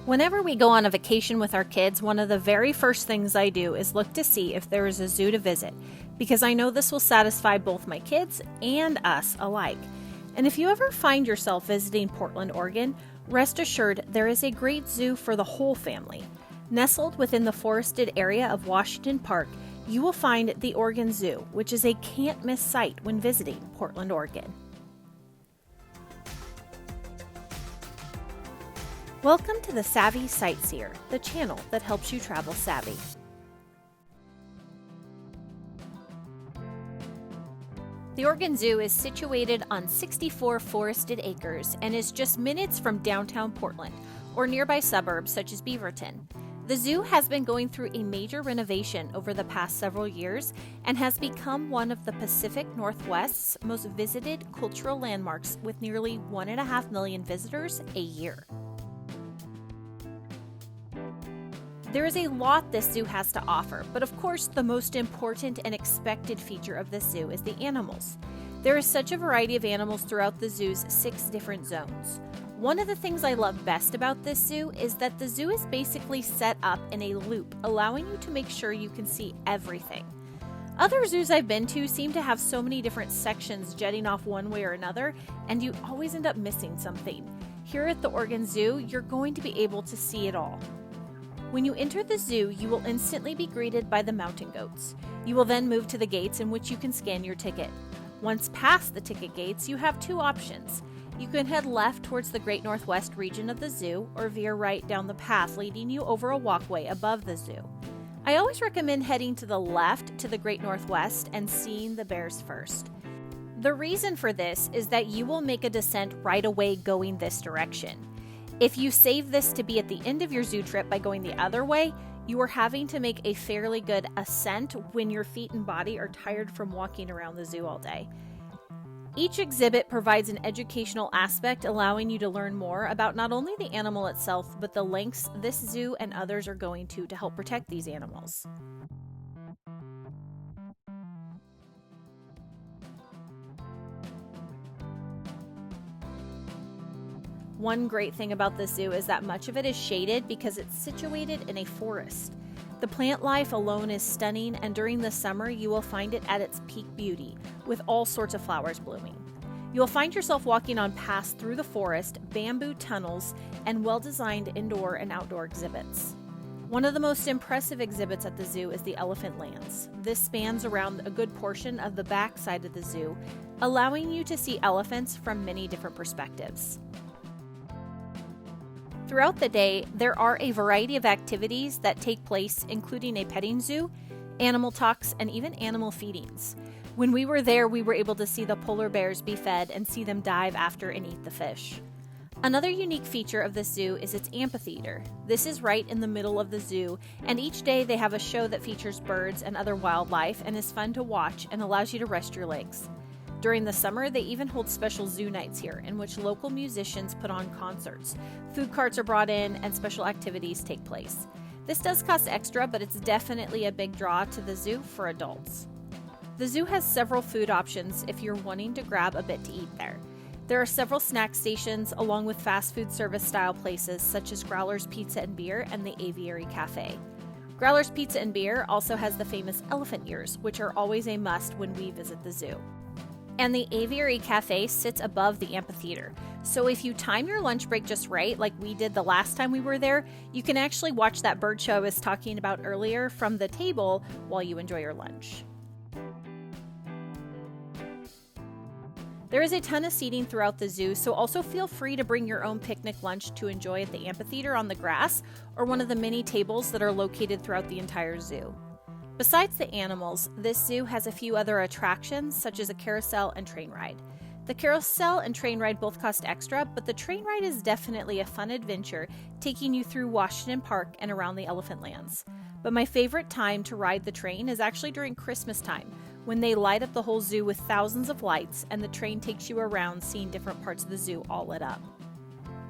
Whenever we go on a vacation with our kids, one of the very first things I do is look to see if there is a zoo to visit, because I know this will satisfy both my kids and us alike. And if you ever find yourself visiting Portland, Oregon, rest assured there is a great zoo for the whole family. Nestled within the forested area of Washington Park, you will find the Oregon Zoo, which is a can't-miss sight when visiting Portland, Oregon. Welcome to the Savvy Sightseer, the channel that helps you travel savvy. The Oregon Zoo is situated on 64 forested acres and is just minutes from downtown Portland or nearby suburbs such as Beaverton. The zoo has been going through a major renovation over the past several years and has become one of the Pacific Northwest's most visited cultural landmarks with nearly 1.5 million visitors a year. There is a lot this zoo has to offer, but of course the most important and expected feature of this zoo is the animals. There is such a variety of animals throughout the zoo's 6 different zones. One of the things I love best about this zoo is that the zoo is basically set up in a loop, allowing you to make sure you can see everything. Other zoos I've been to seem to have so many different sections jetting off one way or another, and you always end up missing something. Here at the Oregon Zoo, you're going to be able to see it all. When you enter the zoo, you will instantly be greeted by the mountain goats. You will then move to the gates in which you can scan your ticket. Once past the ticket gates, you have 2 options. You can head left towards the Great Northwest region of the zoo or veer right down the path leading you over a walkway above the zoo. I always recommend heading to the left to the Great Northwest and seeing the bears first. The reason for this is that you will make a descent right away going this direction. If you save this to be at the end of your zoo trip by going the other way, you are having to make a fairly good ascent when your feet and body are tired from walking around the zoo all day. Each exhibit provides an educational aspect, allowing you to learn more about not only the animal itself, but the lengths this zoo and others are going to help protect these animals. One great thing about the zoo is that much of it is shaded because it's situated in a forest. The plant life alone is stunning, and during the summer you will find it at its peak beauty, with all sorts of flowers blooming. You'll find yourself walking on paths through the forest, bamboo tunnels, and well-designed indoor and outdoor exhibits. One of the most impressive exhibits at the zoo is the elephant lands. This spans around a good portion of the back side of the zoo, allowing you to see elephants from many different perspectives. Throughout the day, there are a variety of activities that take place, including a petting zoo, animal talks, and even animal feedings. When we were there, we were able to see the polar bears be fed and see them dive after and eat the fish. Another unique feature of the zoo is its amphitheater. This is right in the middle of the zoo, and each day they have a show that features birds and other wildlife and is fun to watch and allows you to rest your legs. During the summer, they even hold special zoo nights here in which local musicians put on concerts. Food carts are brought in and special activities take place. This does cost extra, but it's definitely a big draw to the zoo for adults. The zoo has several food options if you're wanting to grab a bit to eat there. There are several snack stations along with fast food service style places such as Growler's Pizza and Beer and the Aviary Cafe. Growler's Pizza and Beer also has the famous elephant ears, which are always a must when we visit the zoo. And the Aviary Cafe sits above the amphitheater. So if you time your lunch break just right, like we did the last time we were there, you can actually watch that bird show I was talking about earlier from the table while you enjoy your lunch. There is a ton of seating throughout the zoo, so also feel free to bring your own picnic lunch to enjoy at the amphitheater on the grass or one of the many tables that are located throughout the entire zoo. Besides the animals, this zoo has a few other attractions, such as a carousel and train ride. The carousel and train ride both cost extra, but the train ride is definitely a fun adventure, taking you through Washington Park and around the elephant lands. But my favorite time to ride the train is actually during Christmas time, when they light up the whole zoo with thousands of lights and the train takes you around seeing different parts of the zoo all lit up.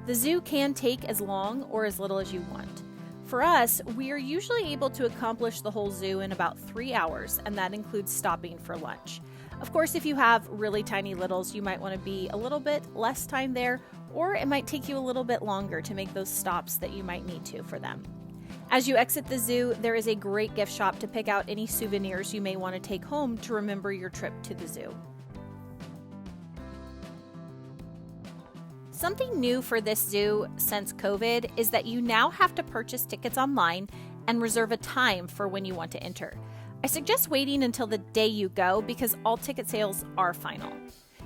The zoo can take as long or as little as you want. For us, we are usually able to accomplish the whole zoo in about 3 hours, and that includes stopping for lunch. Of course, if you have really tiny littles, you might want to be a little bit less time there, or it might take you a little bit longer to make those stops that you might need to for them. As you exit the zoo, there is a great gift shop to pick out any souvenirs you may want to take home to remember your trip to the zoo. Something new for this zoo since COVID is that you now have to purchase tickets online and reserve a time for when you want to enter. I suggest waiting until the day you go because all ticket sales are final.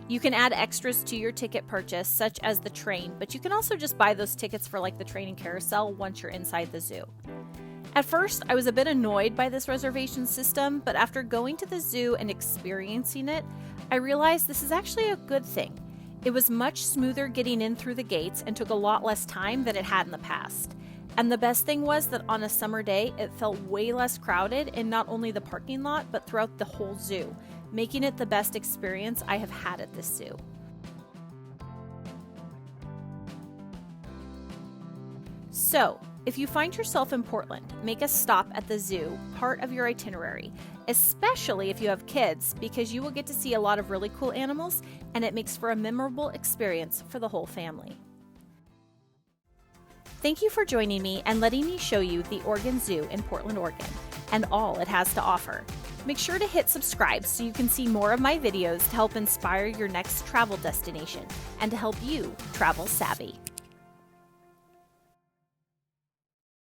You can add extras to your ticket purchase, such as the train, but you can also just buy those tickets for like the train and carousel once you're inside the zoo. At first, I was a bit annoyed by this reservation system, but after going to the zoo and experiencing it, I realized this is actually a good thing. It was much smoother getting in through the gates and took a lot less time than it had in the past. And the best thing was that on a summer day, it felt way less crowded in not only the parking lot, but throughout the whole zoo, making it the best experience I have had at this zoo. So, if you find yourself in Portland, make a stop at the zoo part of your itinerary, especially if you have kids, because you will get to see a lot of really cool animals, and it makes for a memorable experience for the whole family. Thank you for joining me and letting me show you the Oregon Zoo in Portland, Oregon, and all it has to offer. Make sure to hit subscribe so you can see more of my videos to help inspire your next travel destination and to help you travel savvy.